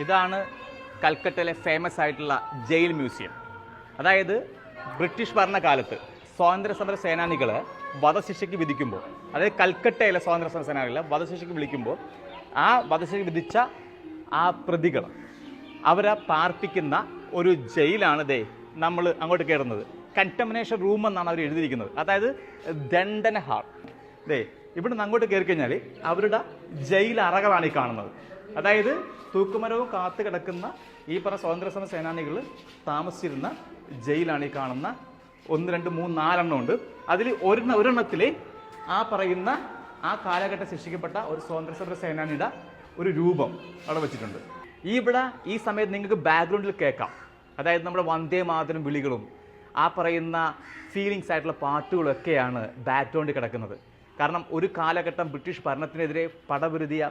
ഇതാണ് കൽക്കട്ടയിലെ ഫേമസ് ആയിട്ടുള്ള jail museum. അതായത് ബ്രിട്ടീഷ് ഭരണകാലത്ത് സ്വാതന്ത്ര്യ സമര സേനാനികളെ വധശിക്ഷയ്ക്ക് വിധിക്കുമ്പോൾ, അതായത് കൽക്കട്ടയിലെ സ്വാതന്ത്ര്യ സമര സേനാനികളെ വധശിക്ഷയ്ക്ക് വിളിക്കുമ്പോൾ ആ വധശിക്ഷയ്ക്ക് വിധിച്ച ആ പ്രതികൾ അവരെ പാർപ്പിക്കുന്ന ഒരു ജയിലാണ് നമ്മൾ അങ്ങോട്ട് കയറുന്നത്. കണ്ടമിനേഷൻ റൂം എന്നാണ് അവർ എഴുതിയിരിക്കുന്നത്. അതായത് ദണ്ഡന ഹാൾ. ഇവിടെ നിന്ന് അങ്ങോട്ട് കയറി കഴിഞ്ഞാൽ അവരുടെ ജയിൽ അറകളാണ് ഈ കാണുന്നത്. അതായത് തൂക്കുമരവും കാത്തു കിടക്കുന്ന ഈ പറഞ്ഞ സ്വാതന്ത്ര്യ സമര സേനാനികൾ താമസിച്ചിരുന്ന ജയിലാണ് ഈ കാണുന്ന 1, 2, 3, 4 ഉണ്ട്. അതിൽ ഒരെണ്ണത്തിൽ ആ പറയുന്ന ആ കാലഘട്ടം ശിക്ഷിക്കപ്പെട്ട ഒരു സ്വാതന്ത്ര്യ സമര സേനാനിയുടെ ഒരു രൂപം അവിടെ വെച്ചിട്ടുണ്ട്. ഈ സമയത്ത് നിങ്ങൾക്ക് ബാക്ക്ഗ്രൗണ്ടിൽ കേൾക്കാം, അതായത് നമ്മുടെ വന്ദേ മാതരം വിളികളും ആ പറയുന്ന ഫീലിങ്സ് ആയിട്ടുള്ള പാട്ടുകളും ഒക്കെയാണ് ബാക്ക്ഗ്രൗണ്ടിൽ കിടക്കുന്നത്. കാരണം ഒരു കാലഘട്ടം ബ്രിട്ടീഷ് ഭരണത്തിനെതിരെ പടപൊരുതിയ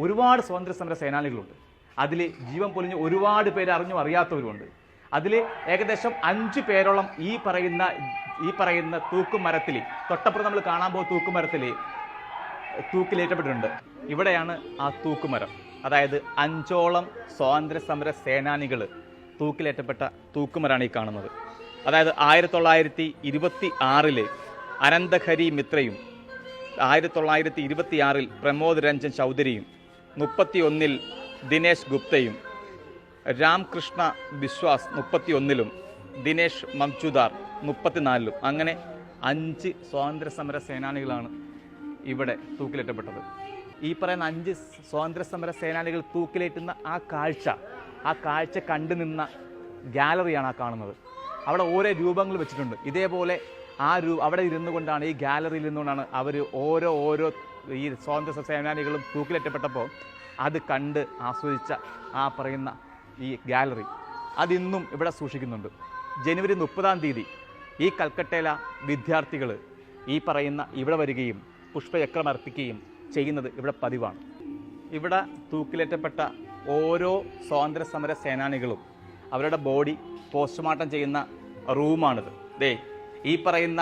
ഒരുപാട് സ്വാതന്ത്ര്യ സമര സേനാനികളുണ്ട്. അതിൽ ജീവൻ പൊലിഞ്ഞ് ഒരുപാട് പേര് അറിഞ്ഞും അറിയാത്തവരുമുണ്ട്. അതിൽ ഏകദേശം 5 പേരോളം ഈ പറയുന്ന തൂക്കുമരത്തിൽ, തൊട്ടപ്പുറം നമ്മൾ കാണാൻ പോകുന്ന തൂക്കുമരത്തിൽ തൂക്കിലേറ്റപ്പെട്ടിട്ടുണ്ട്. ഇവിടെയാണ് ആ തൂക്കുമരം. അതായത് 5ഓളം സ്വാതന്ത്ര്യ സമര സേനാനികൾ തൂക്കിലേറ്റപ്പെട്ട തൂക്കുമരാണ് ഈ കാണുന്നത്. അതായത് 1926 അനന്തഹരി മിത്രയും 1926 പ്രമോദ് രഞ്ജൻ ചൗധരിയും 31 ദിനേശ് ഗുപ്തയും രാംകൃഷ്ണ ബിശ്വാസ് 31 ദിനേശ് മംചുദാർ 34 അങ്ങനെ 5 സ്വാതന്ത്ര്യ സമര സേനാനികളാണ് ഇവിടെ തൂക്കിലേറ്റപ്പെട്ടത്. ഈ പറയുന്ന 5 സ്വാതന്ത്ര്യ സമര സേനാനികൾ തൂക്കിലേറ്റുന്ന ആ കാഴ്ച കണ്ടു നിന്ന ഗാലറിയാണ് ആ കാണുന്നത്. അവിടെ ഓരോ രൂപങ്ങൾ വെച്ചിട്ടുണ്ട്. ഇതേപോലെ അവിടെ ഇരുന്നു കൊണ്ടാണ്, ഈ ഗാലറിയിൽ നിന്നുകൊണ്ടാണ് അവർ ഓരോ ഈ സ്വാതന്ത്ര്യ സേനാനികളും തൂക്കിലേറ്റപ്പെട്ടപ്പോൾ അത് കണ്ട് ആസ്വദിച്ച ആ പറയുന്ന ഈ ഗാലറി അതിന്നും ഇവിടെ സൂക്ഷിക്കുന്നുണ്ട്. ജനുവരി 30-ാം തീയതി ഈ കൽക്കട്ടയിലെ വിദ്യാർത്ഥികൾ ഈ പറയുന്ന ഇവിടെ വരികയും പുഷ്പചക്രം അർപ്പിക്കുകയും ചെയ്യുന്നത് ഇവിടെ പതിവാണ്. ഇവിടെ തൂക്കിലേറ്റപ്പെട്ട ഓരോ സ്വാതന്ത്ര്യ സമര സേനാനികളും അവരുടെ ബോഡി പോസ്റ്റ്മോർട്ടം ചെയ്യുന്ന റൂമാണിത്. ഈ പറയുന്ന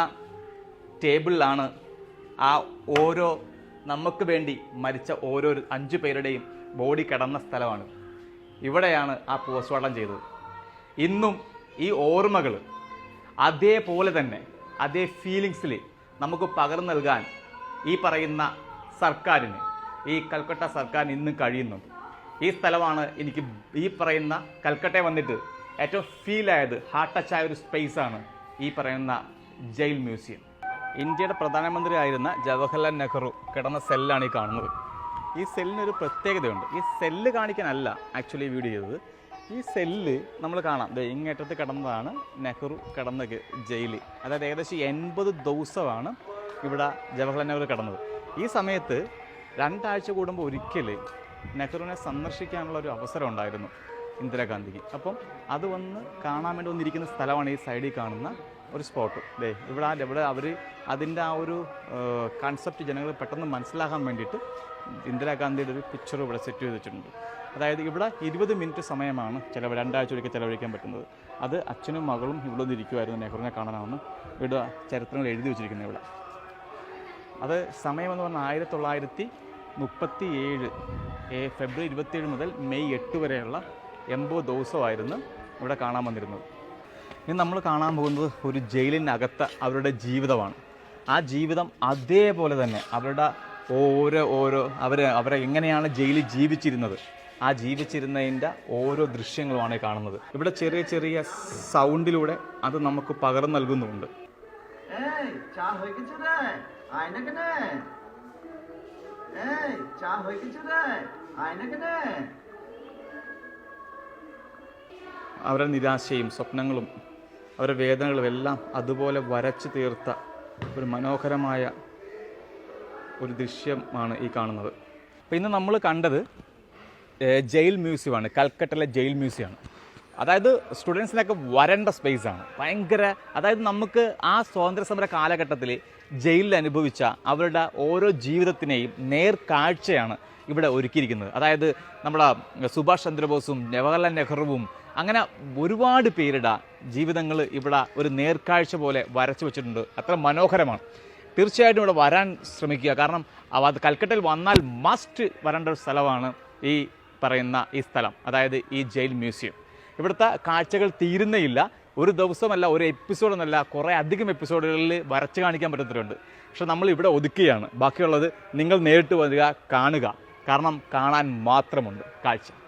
ടേബിളിലാണ് ആ ഓരോ നമുക്ക് വേണ്ടി മരിച്ച ഓരോ 5 പേരുടെയും ബോഡി കിടന്ന സ്ഥലമാണ്. ഇവിടെയാണ് ആ പോസ്റ്റ്മോർട്ടം ചെയ്തത്. ഇന്നും ഈ ഓർമ്മകൾ അതേപോലെ തന്നെ അതേ ഫീലിങ്സിൽ നമുക്ക് പകർന്നു നൽകാൻ ഈ പറയുന്ന സർക്കാരിന്, ഈ കൽക്കട്ട സർക്കാരിന് ഇന്നും കഴിയുന്നുണ്ട്. ഈ സ്ഥലമാണ് എനിക്ക് ഈ പറയുന്ന കൽക്കട്ടയിൽ വന്നിട്ട് ഏറ്റവും ഫീലായത്, ഹാർട്ട് ടച്ചായ ഒരു സ്പേസാണ് ഈ പറയുന്ന ജയിൽ മ്യൂസിയം. ഇന്ത്യയുടെ പ്രധാനമന്ത്രി ആയിരുന്ന ജവഹർലാൽ നെഹ്റു കിടന്ന സെല്ലാണ് ഈ കാണുന്നത്. ഈ സെല്ലിനൊരു പ്രത്യേകതയുണ്ട്. ഈ സെല്ല് കാണിക്കാനല്ല ആക്ച്വലി വീഡിയോ ചെയ്തത്. ഈ സെല്ല് നമ്മൾ കാണാം, ഇങ്ങേറ്റത്ത് കിടന്നതാണ് നെഹ്റു കിടന്ന ജയിൽ. അതായത് ഏകദേശം 80 ദിവസമാണ് ഇവിടെ ജവഹർലാൽ നെഹ്റു കിടന്നത്. ഈ സമയത്ത് 2 ആഴ്ച കൂടുമ്പോൾ ഒരിക്കൽ നെഹ്റുവിനെ സന്ദർശിക്കാനുള്ള ഒരു അവസരം ഉണ്ടായിരുന്നു ഇന്ദിരാഗാന്ധിക്ക്. അപ്പം അത് വന്ന് കാണാൻ വേണ്ടി വന്നിരിക്കുന്ന സ്ഥലമാണ് ഈ സൈഡിൽ കാണുന്ന ഒരു സ്പോട്ട്. ഇവിടെ അവർ അതിൻ്റെ ആ ഒരു കൺസെപ്റ്റ് ജനങ്ങൾ പെട്ടെന്ന് മനസ്സിലാക്കാൻ വേണ്ടിയിട്ട് ഇന്ദിരാഗാന്ധിയുടെ ഒരു പിക്ചർ ഇവിടെ സെറ്റ് ചെയ്ത് വെച്ചിട്ടുണ്ട്. അതായത് ഇവിടെ 20 മിനിറ്റ് സമയമാണ് 2 ആഴ്ച ഒരിക്കൽ ചിലവഴിക്കാൻ പറ്റുന്നത്. അത് അച്ഛനും മകളും ഇവിടെ വന്നിരിക്കുമായിരുന്നു നെഹ്റുവിനെ കാണാനാണെന്ന് ഇവിടെ ചരിത്രങ്ങൾ എഴുതി വെച്ചിരിക്കുന്നത്. ഇവിടെ അത് സമയമെന്ന് പറഞ്ഞാൽ 1937 ഫെബ്രുവരി 27 മുതൽ മെയ് 8 വരെയുള്ള 80 ദിവസമായിരുന്നു ഇവിടെ കാണാൻ വന്നിരുന്നത്. ഇനി നമ്മൾ കാണാൻ പോകുന്നത് ഒരു ജയിലിനകത്ത് അവരുടെ ജീവിതമാണ്. ആ ജീവിതം അതേപോലെ തന്നെ അവരുടെ അവരെ എങ്ങനെയാണ് ജയിലിൽ ജീവിച്ചിരുന്നത്, ആ ജീവിച്ചിരുന്നതിൻ്റെ ഓരോ ദൃശ്യങ്ങളുമാണ് കാണുന്നത്. ഇവിടെ ചെറിയ ചെറിയ സൗണ്ടിലൂടെ അത് നമുക്ക് പകർന്നു നൽകുന്നുമുണ്ട്. അവരുടെ നിരാശയും സ്വപ്നങ്ങളും അവരുടെ വേദനകളും എല്ലാം അതുപോലെ വരച്ചു തീർത്ത ഒരു മനോഹരമായ ഒരു ദൃശ്യമാണ് ഈ കാണുന്നത്. അപ്പോൾ ഇന്ന് നമ്മൾ കണ്ടത് ജയിൽ മ്യൂസിയമാണ്, കൽക്കട്ടയിലെ ജയിൽ മ്യൂസിയമാണ്. അതായത് സ്റ്റുഡൻസിനൊക്കെ വരേണ്ട സ്പേസാണ്. അതായത് നമുക്ക് ആ സ്വാതന്ത്ര്യ സമര കാലഘട്ടത്തിൽ ജയിലിൽ അനുഭവിച്ച അവരുടെ ഓരോ ജീവിതത്തിനെയും നേർക്കാഴ്ചയാണ് ഇവിടെ ഒരുക്കിയിരിക്കുന്നത്. അതായത് നമ്മുടെ സുഭാഷ് ചന്ദ്രബോസും ജവഹർലാൽ നെഹ്റുവും അങ്ങനെ ഒരുപാട് പേരുടെ ജീവിതങ്ങൾ ഇവിടെ ഒരു നേർക്കാഴ്ച പോലെ വരച്ചു വെച്ചിട്ടുണ്ട്. അത്ര മനോഹരമാണ്. തീർച്ചയായിട്ടും ഇവിടെ വരാൻ ശ്രമിക്കുക. കാരണം അത് കൽക്കട്ടയിൽ വന്നാൽ മസ്റ്റ് വരേണ്ട ഒരു സ്ഥലമാണ് ഈ പറയുന്ന ഈ സ്ഥലം, അതായത് ഈ ജയിൽ മ്യൂസിയം. ഇവിടുത്തെ കാഴ്ചകൾ തീരുന്നേയില്ല. ഒരു ദിവസമല്ല, ഒരു എപ്പിസോഡൊന്നല്ല, കുറേ അധികം എപ്പിസോഡുകളിൽ വരച്ച് കാണിക്കാൻ പറ്റുന്നുണ്ട്. പക്ഷെ നമ്മൾ ഇവിടെ ഒതുക്കുകയാണ്. ബാക്കിയുള്ളത് നിങ്ങൾ നേരിട്ട് വരിക, കാണുക. കാരണം കാണാൻ മാത്രമുണ്ട് കാഴ്ച.